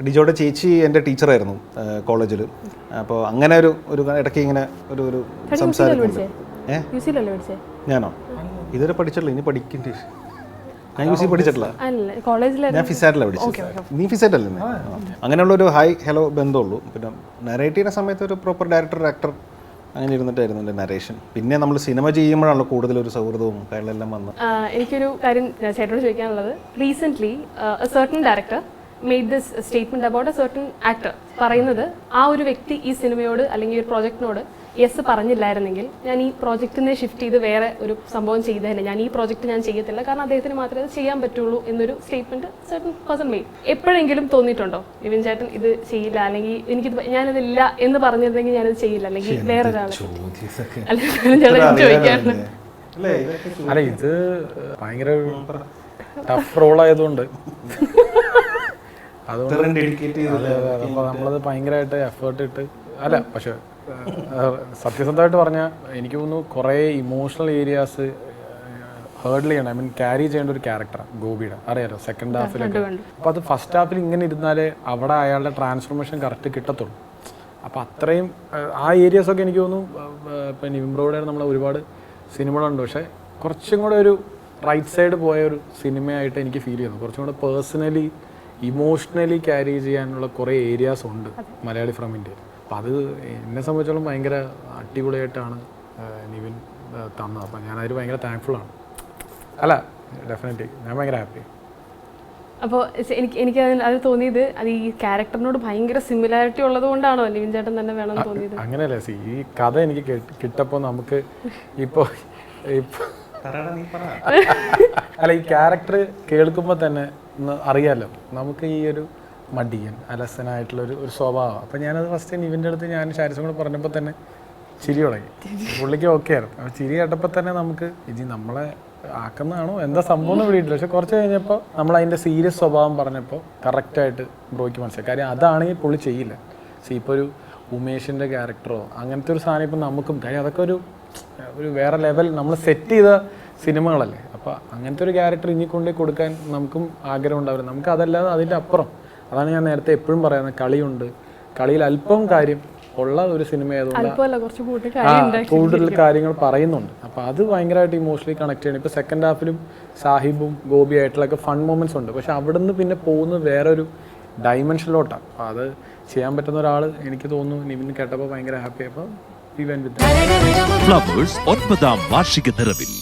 ഡിജോയുടെ ചേച്ചി എൻ്റെ ടീച്ചറായിരുന്നു കോളേജിൽ. അപ്പോൾ അങ്ങനെ ഒരു ഇടയ്ക്ക് ഇങ്ങനെ ഒരു സംസാരിക്കുന്നുണ്ട്. ഞാനോ ഇതുവരെ പഠിച്ചിട്ടില്ല, ഇനി പഠിക്കേണ്ടി. ഞാൻ യൂസി പഠിച്ചിട്ടില്ല, ഞാൻ ഫിസാറ്റിലാണ് പഠിച്ചത്. നീ ഫിസാറ്റ് അല്ലേ? അങ്ങനെയുള്ളൊരു ഹായ് ഹലോ ബന്ധമുള്ളൂ. പിന്നെ നരേറ്റ് ചെയ്യുന്ന സമയത്ത് ഒരു പ്രോപ്പർ ഡയറക്ടർ ആക്ടർ അങ്ങനെ ഇരുന്നിട്ടായിരുന്നു എൻ്റെ നരേഷൻ. പിന്നെ നമ്മൾ സിനിമ ചെയ്യുമ്പോഴാണല്ലോ കൂടുതലൊരു സൗഹൃദവും കാര്യങ്ങളെല്ലാം വന്ന്. എനിക്കൊരു കാര്യം ചേട്ടനോട് ചോദിക്കാനുള്ളത്, recently certain director made this statement about A certain actor. പറയുന്നത് ആ ഒരു വ്യക്തി ഈ സിനിമയോട് അല്ലെങ്കിൽ ഒരു പ്രോജക്റ്റിനോട് യെസ് പറഞ്ഞില്ലായിരുന്നെങ്കിൽ ഞാൻ ഈ പ്രോജക്റ്റിനെ ഷിഫ്റ്റ് ചെയ്ത് വേറെ ഒരു സംഭവം ചെയ്തതന്നെ, ഞാൻ ഈ പ്രോജക്റ്റ് ഞാൻ ചെയ്യത്തില്ല, കാരണം അദ്ദേഹത്തിന് മാത്രമേ അത് ചെയ്യാൻ പറ്റുള്ളൂ എന്നൊരു സ്റ്റേറ്റ്മെന്റ് സർട്ടൻ പേഴ്സൺ മെയ്ഡ്. എപ്പോഴെങ്കിലും തോന്നിയിട്ടുണ്ടോ നിവിൻ ചേട്ടൻ ഇത് ചെയ്യില്ല, അല്ലെങ്കിൽ എനിക്കിത് ഞാനതില്ല എന്ന് പറഞ്ഞിരുന്നെങ്കിൽ ഞാനത് ചെയ്യില്ല, അല്ലെങ്കിൽ വേറൊരാൾ? അല്ല, ഇത് ഭയങ്കര ടഫ് റോൾ ആയതുകൊണ്ട് അതുകൊണ്ട് അപ്പോൾ നമ്മളത് ഭയങ്കരമായിട്ട് എഫേർട്ട് ഇട്ട് അല്ല. പക്ഷെ സത്യസന്ധമായിട്ട് പറഞ്ഞാൽ എനിക്ക് തോന്നുന്നു കുറേ ഇമോഷണൽ ഏരിയാസ് ഹേർഡിൽ ചെയ്യണം, ഐ മീൻ ക്യാരി ചെയ്യേണ്ട ഒരു ക്യാരക്ടറാണ് ഗോപിയുടെ. അറിയാലോ സെക്കൻഡ് ഹാഫിലൊക്കെ. അപ്പോൾ അത് ഫസ്റ്റ് ഹാഫിൽ ഇങ്ങനെ ഇരുന്നാലേ അവിടെ അയാളുടെ ട്രാൻസ്ഫോർമേഷൻ കറക്റ്റ് കിട്ടത്തുള്ളൂ. അപ്പോൾ അത്രയും ആ ഏരിയാസൊക്കെ എനിക്ക് തോന്നുന്നു ഇപ്പം നിവിൻ ബ്രോയുടെ നമ്മൾ ഒരുപാട് സിനിമകളുണ്ട്, പക്ഷേ കുറച്ചും കൂടെ ഒരു റൈറ്റ് സൈഡ് പോയ ഒരു സിനിമയായിട്ട് എനിക്ക് ഫീൽ ചെയ്യുന്നു. കുറച്ചും കൂടെ പേഴ്സണലി ഇമോഷണലി ക്യാരി ചെയ്യാനുള്ള കുറേ ഏരിയാസ് ഉണ്ട് മലയാളി ഫ്രം ഇന്ത്യ. അപ്പം അത് എന്നെ സംബന്ധിച്ചോളം ഭയങ്കര അടിപൊളിയായിട്ടാണ് നിവിൻ തന്നത്. അപ്പം ഞാനതിൽ ഭയങ്കര താങ്ക്ഫുള്ളാണ്. അല്ല, ഡെഫിനറ്റ്ലി ഞാൻ ഭയങ്കര ഹാപ്പി. അപ്പോൾ എനിക്ക് അത് തോന്നിയത് അത് ഈ ക്യാരക്ടറിനോട് ഭയങ്കര സിമിലാരിറ്റി ഉള്ളത് കൊണ്ടാണോ നിവിൻ ചേട്ടൻ തന്നെ വേണമെന്ന് തോന്നിയത്? അങ്ങനെയല്ലേ, ഈ കഥ എനിക്ക് കിട്ടപ്പോൾ നമുക്ക് ഇപ്പോൾ അല്ല, ഈ ക്യാരക്ടർ കേൾക്കുമ്പോൾ തന്നെ അറിയാമല്ലോ നമുക്ക് ഈ ഒരു മടിയൻ അലസനായിട്ടുള്ളൊരു സ്വഭാവം. അപ്പം ഞാനത് ഫസ്റ്റ് നിവിൻ്റെ അടുത്ത് ഞാൻ ശാരീസും കൂടെ പറഞ്ഞപ്പോൾ തന്നെ ചിരി തുടങ്ങി. പുള്ളിക്ക് ഓക്കെ ആയിരുന്നു. അപ്പോൾ ചിരി കേട്ടപ്പോൾ തന്നെ നമുക്ക് ഇത് നമ്മളെ ആക്കുന്നതാണോ എന്താ സംഭവം എന്ന് പിടിയിട്ടില്ല. പക്ഷെ കുറച്ച് കഴിഞ്ഞപ്പോൾ നമ്മൾ അതിൻ്റെ സീരിയസ് സ്വഭാവം പറഞ്ഞപ്പോൾ കറക്റ്റായിട്ട് ബ്രോയ്ക്ക് മനസ്സിലായി. കാര്യം അതാണെങ്കിൽ പുള്ളി ചെയ്യില്ല. ഇപ്പോൾ ഒരു ഉമേഷിൻ്റെ ക്യാരക്ടറോ അങ്ങനത്തെ ഒരു സാധനം ഇപ്പം നമുക്കും, കാര്യം അതൊക്കെ ഒരു വേറെ ലെവൽ നമ്മൾ സെറ്റ് ചെയ്ത സിനിമകളല്ലേ. അപ്പോൾ അങ്ങനത്തെ ഒരു ക്യാരക്ടർ ഇനി കൊണ്ടേ കൊടുക്കാൻ നമുക്കും ആഗ്രഹം ഉണ്ടാവില്ല. നമുക്ക് അതല്ലാതെ അതിൻ്റെ അപ്പുറം, അതാണ് ഞാൻ നേരത്തെ എപ്പോഴും പറയുന്നത്, കളിയുണ്ട്, കളിയിൽ അല്പം കാര്യം ഉള്ള ഒരു സിനിമ ആയതുകൊണ്ട് കൂടുതൽ കാര്യങ്ങൾ പറയുന്നുണ്ട്. അപ്പോൾ അത് ഭയങ്കരമായിട്ട് ഇമോഷണലി കണക്ട് ചെയ്യണം. ഇപ്പോൾ സെക്കൻഡ് ഹാഫിലും സാഹിബും ഗോപിയായിട്ടുള്ളൊക്കെ ഫൺ മൊമെന്റ്സ് ഉണ്ട്, പക്ഷെ അവിടെ നിന്ന് പിന്നെ പോകുന്നത് വേറൊരു ഡൈമെൻഷനിലോട്ടാണ്. അപ്പോൾ അത് ചെയ്യാൻ പറ്റുന്ന ഒരാൾ എനിക്ക് തോന്നുന്നു നിവിൻ കേട്ടപ്പോൾ ഭയങ്കര ഹാപ്പി. അപ്പോൾ ഫ്ലവേഴ്സ് 9ാം വാർഷിക നിറവിൽ